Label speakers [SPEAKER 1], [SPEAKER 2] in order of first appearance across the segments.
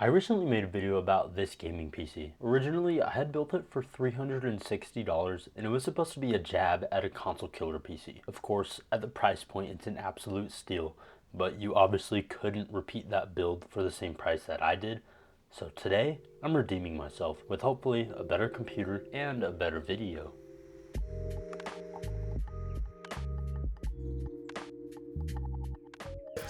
[SPEAKER 1] I recently made a video about this gaming PC. Originally, I had built it for $360 and it was supposed to be a jab at a console killer PC. Of course, at the price point, it's an absolute steal, but you obviously couldn't repeat that build for the same price that I did. So today, I'm redeeming myself with hopefully a better computer and a better video.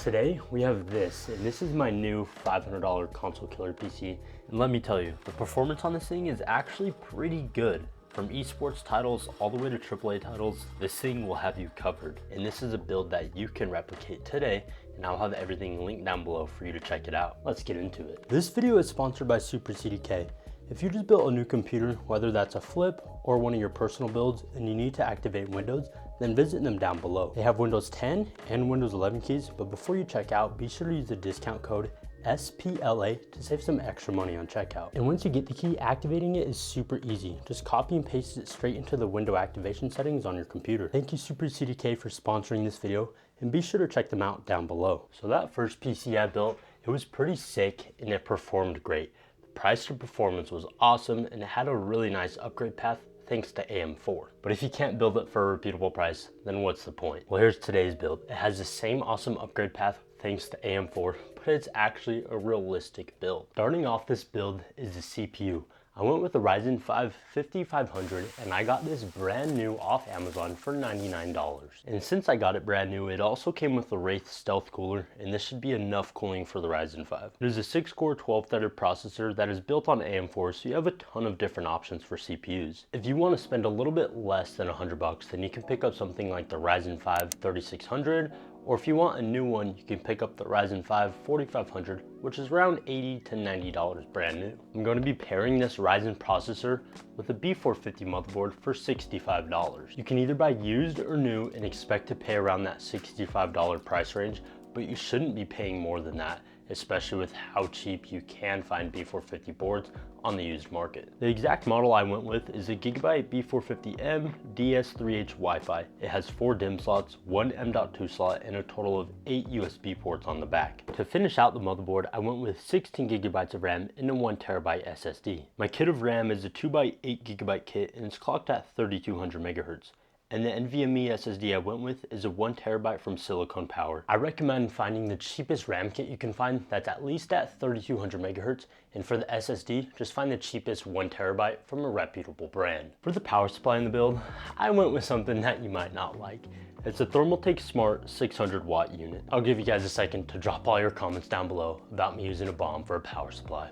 [SPEAKER 1] Today we have this, and this is my new $500 console killer PC. And let me tell you, the performance on this thing is actually pretty good. From esports titles all the way to AAA titles, this thing will have you covered. And this is a build that you can replicate today, and I'll have everything linked down below for you to check it out. Let's get into it. This video is sponsored by Super CDK. If you just built a new computer, whether that's a flip or one of your personal builds, and you need to activate Windows, then visit them down below. They have Windows 10 and Windows 11 keys, but before you check out, be sure to use the discount code SPLA to save some extra money on checkout. And once you get the key, activating it is super easy. Just copy and paste it straight into the window activation settings on your computer. Thank you Super CDK for sponsoring this video, and be sure to check them out down below. So that first PC I built, it was pretty sick and it performed great. Price to performance was awesome and it had a really nice upgrade path thanks to AM4. But if you can't build it for a repeatable price, then what's the point? Well, here's today's build. It has the same awesome upgrade path thanks to AM4, but it's actually a realistic build. Starting off this build is the CPU. I went with the Ryzen 5 5500 and I got this brand new off Amazon for $99. And since I got it brand new, it also came with the Wraith Stealth cooler, and this should be enough cooling for the Ryzen 5. It is a 6-core 12-threaded processor that is built on AM4, so you have a ton of different options for CPUs. If you want to spend a little bit less than $100, then you can pick up something like the Ryzen 5 3600, or if you want a new one, you can pick up the Ryzen 5 4500, which is around $80 to $90 brand new. I'm going to be pairing this Ryzen processor with a B450 motherboard for $65. You can either buy used or new and expect to pay around that $65 price range, but you shouldn't be paying more than that, especially with how cheap you can find B450 boards on the used market. The exact model I went with is a Gigabyte B450M DS3H Wi-Fi. It has 4 DIMM slots, 1 M.2 slot, and a total of 8 USB ports on the back. To finish out the motherboard, I went with 16 gigabytes of RAM and a 1TB SSD. My kit of RAM is a 2x8 gigabyte kit and it's clocked at 3200 megahertz. And the NVMe SSD I went with is a 1TB from Silicon Power. I recommend finding the cheapest RAM kit you can find that's at least at 3200 megahertz, and for the SSD, just find the cheapest 1TB from a reputable brand. For the power supply in the build, I went with something that you might not like. It's a Thermaltake Smart 600 watt unit. I'll give you guys a second to drop all your comments down below about me using a bomb for a power supply.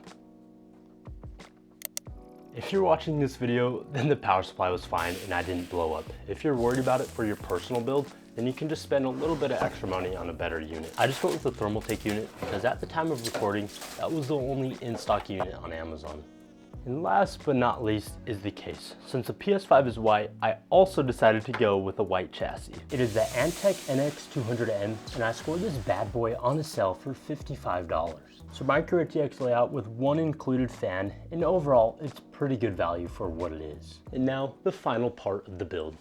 [SPEAKER 1] If you're watching this video, then the power supply was fine and I didn't blow up. If you're worried about it for your personal build, then you can just spend a little bit of extra money on a better unit. I just went with the Thermaltake unit because at the time of recording, that was the only in-stock unit on Amazon. And last but not least is the case. Since the PS5 is white, I also decided to go with a white chassis. It is the Antec NX200M, and I scored this bad boy on a sale for $55. So micro RTX layout with one included fan, and overall it's pretty good value for what it is. And now the final part of the build,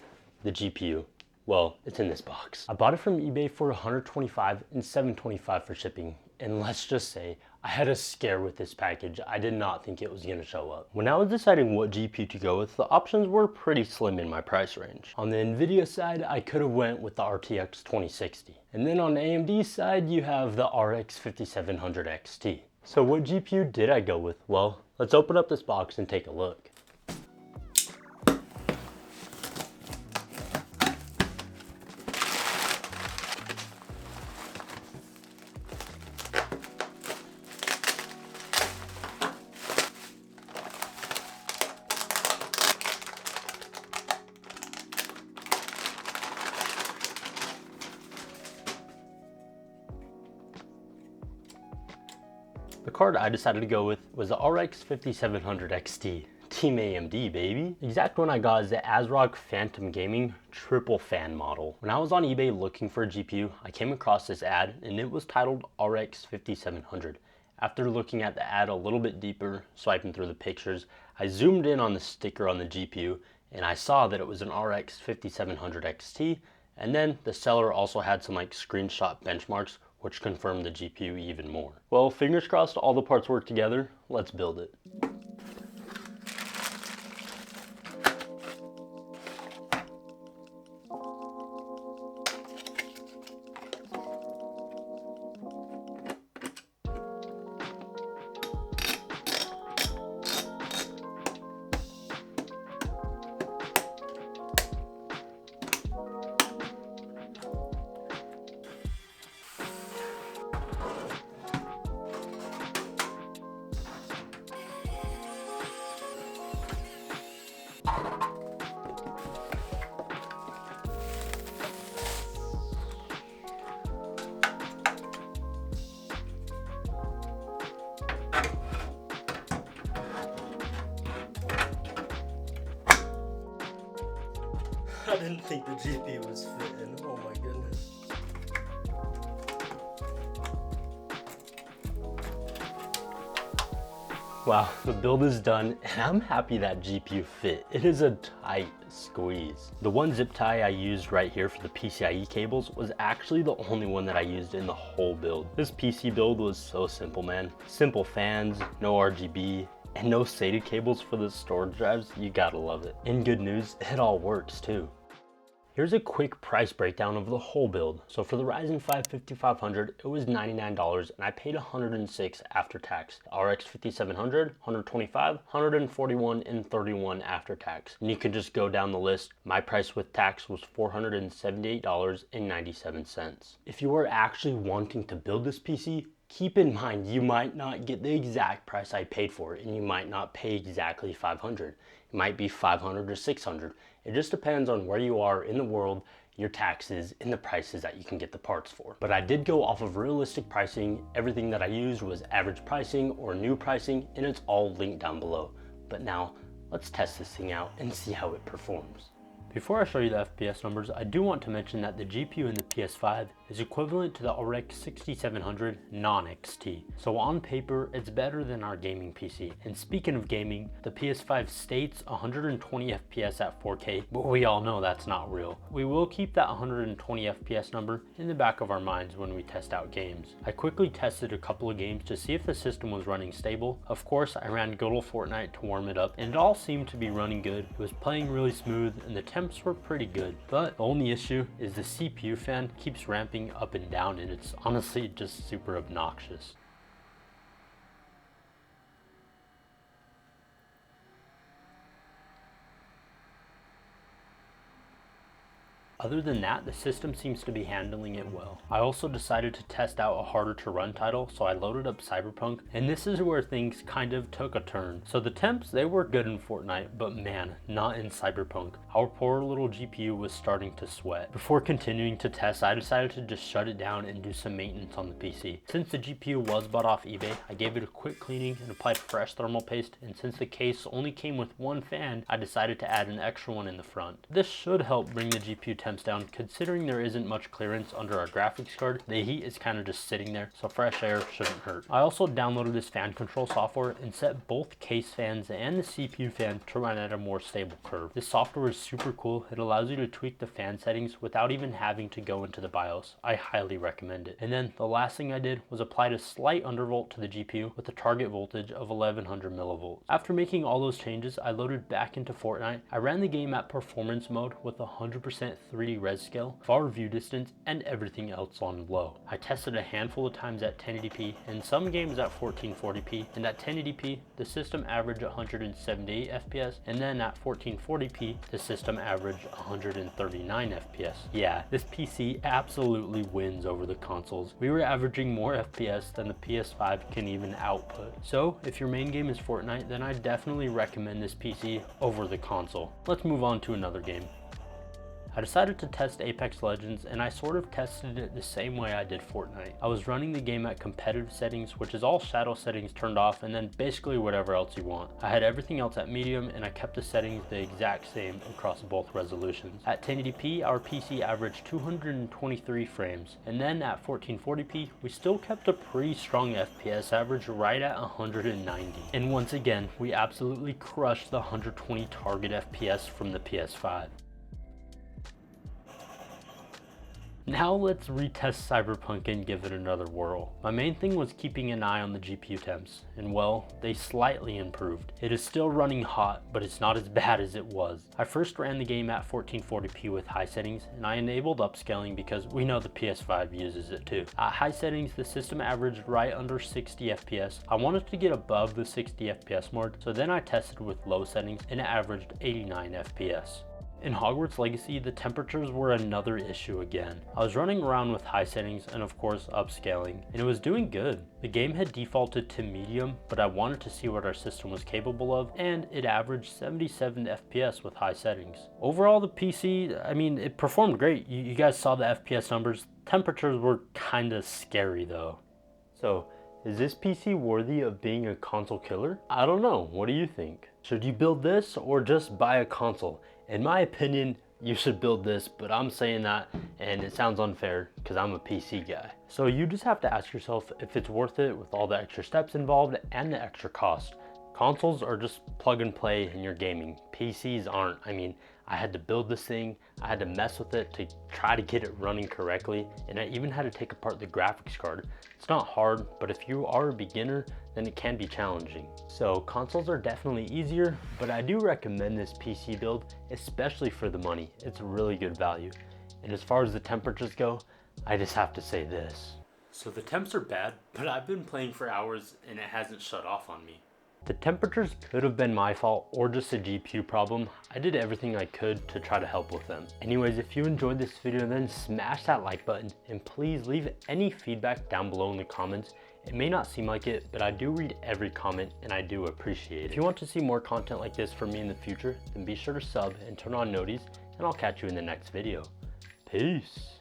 [SPEAKER 1] the GPU. Well, it's in this box. I bought it from eBay for $125 and $725 for shipping. And let's just say, I had a scare with this package. I did not think it was gonna show up. When I was deciding what GPU to go with, the options were pretty slim in my price range. On the NVIDIA side, I could have went with the RTX 2060. And then on the AMD side, you have the RX 5700 XT. So what GPU did I go with? Well, let's open up this box and take a look. The card I decided to go with was the RX 5700 XT. Team AMD, baby. The exact one I got is the ASRock Phantom Gaming triple fan model. When I was on eBay looking for a GPU, I came across this ad and it was titled RX 5700. After looking at the ad a little bit deeper, swiping through the pictures, I zoomed in on the sticker on the GPU and I saw that it was an RX 5700 XT, and then the seller also had some like screenshot benchmarks which confirmed the GPU even more. Well, fingers crossed all the parts work together. Let's build it.
[SPEAKER 2] I didn't think the GPU was fitting. Oh my goodness.
[SPEAKER 1] Wow, the build is done, and I'm happy that GPU fit. It is a tight squeeze. The one zip tie I used right here for the PCIe cables was actually the only one that I used in the whole build. This PC build was so simple, man. Simple fans, no RGB, and no SATA cables for the storage drives. You gotta love it. And good news, it all works too. Here's a quick price breakdown of the whole build. So for the Ryzen 5 5500, it was $99 and I paid $106 after tax. The RX 5700, $125, $141, and $31 after tax. And you can just go down the list. My price with tax was $478.97. If you are actually wanting to build this PC, keep in mind you might not get the exact price I paid for it, and you might not pay exactly $500. It might be $500 or $600. It just depends on where you are in the world, your taxes, and the prices that you can get the parts for. But I did go off of realistic pricing. Everything that I used was average pricing or new pricing, and it's all linked down below. But now let's test this thing out and see how it performs. Before I show you the FPS numbers, I do want to mention that the GPU in the PS5 is equivalent to the RX 6700 non-XT. So on paper, it's better than our gaming PC. And speaking of gaming, the PS5 states 120 FPS at 4K, but we all know that's not real. We will keep that 120 FPS number in the back of our minds when we test out games. I quickly tested a couple of games to see if the system was running stable. Of course, I ran good old Fortnite to warm it up, and it all seemed to be running good. It was playing really smooth, and the temps were pretty good. But the only issue is the CPU fan keeps ramping up and down, and it's honestly just super obnoxious. Other than that, the system seems to be handling it well. I also decided to test out a harder to run title, so I loaded up Cyberpunk, and this is where things kind of took a turn. So the temps, they were good in Fortnite, but man, not in Cyberpunk. Our poor little GPU was starting to sweat. Before continuing to test, I decided to just shut it down and do some maintenance on the PC. Since the GPU was bought off eBay, I gave it a quick cleaning and applied fresh thermal paste, and since the case only came with one fan, I decided to add an extra one in the front. This should help bring the GPU temps down, considering there isn't much clearance under our graphics card. The heat is kind of just sitting there, so fresh air shouldn't hurt. I also downloaded this fan control software and set both case fans and the CPU fan to run at a more stable curve. This software is super cool. It allows you to tweak the fan settings without even having to go into the BIOS. I highly recommend it. And then the last thing I did was applied a slight undervolt to the GPU with a target voltage of 1100 millivolts. After making all those changes, I loaded back into Fortnite. I ran the game at performance mode with 100% 3D res scale, far view distance, and everything else on low. I tested a handful of times at 1080p and some games at 1440p, and at 1080p the system averaged 178 FPS, and then at 1440p the system averaged 139 FPS. Yeah, this PC absolutely wins over the consoles. We were averaging more FPS than the PS5 can even output. So if your main game is Fortnite, then I definitely recommend this PC over the console. Let's move on to another game. I decided to test Apex Legends, and I sort of tested it the same way I did Fortnite. I was running the game at competitive settings, which is all shadow settings turned off, and then basically whatever else you want. I had everything else at medium, and I kept the settings the exact same across both resolutions. At 1080p, our PC averaged 223 frames, and then at 1440p, we still kept a pretty strong FPS average right at 190. And once again, we absolutely crushed the 120 target FPS from the PS5. Now let's retest Cyberpunk and give it another whirl. My main thing was keeping an eye on the GPU temps, and well, they slightly improved. It is still running hot, but it's not as bad as it was. I first ran the game at 1440p with high settings, and I enabled upscaling because we know the PS5 uses it too. At high settings, the system averaged right under 60 FPS. I wanted to get above the 60 FPS mark, so then I tested with low settings and it averaged 89 FPS. In Hogwarts Legacy, the temperatures were another issue again. I was running around with high settings and of course upscaling, and it was doing good. The game had defaulted to medium, but I wanted to see what our system was capable of, and it averaged 77 FPS with high settings. Overall, the PC, I mean, it performed great. You guys saw the FPS numbers. Temperatures were kinda scary though. So, is this PC worthy of being a console killer? I don't know, what do you think? Should you build this or just buy a console? In my opinion, you should build this, but I'm saying that and it sounds unfair because I'm a PC guy. So you just have to ask yourself if it's worth it with all the extra steps involved and the extra cost. Consoles are just plug and play in your gaming. PCs aren't. I mean, I had to build this thing, I had to mess with it to try to get it running correctly, and I even had to take apart the graphics card. It's not hard, but if you are a beginner, then it can be challenging. So consoles are definitely easier, but I do recommend this PC build, especially for the money. It's really good value. And as far as the temperatures go, I just have to say this. So the temps are bad, but I've been playing for hours and it hasn't shut off on me. The temperatures could have been my fault or just a GPU problem. I did everything I could to try to help with them. Anyways, if you enjoyed this video, then smash that like button and please leave any feedback down below in the comments. It may not seem like it, but I do read every comment and I do appreciate it. If you want to see more content like this from me in the future, then be sure to sub and turn on noties, and I'll catch you in the next video. Peace.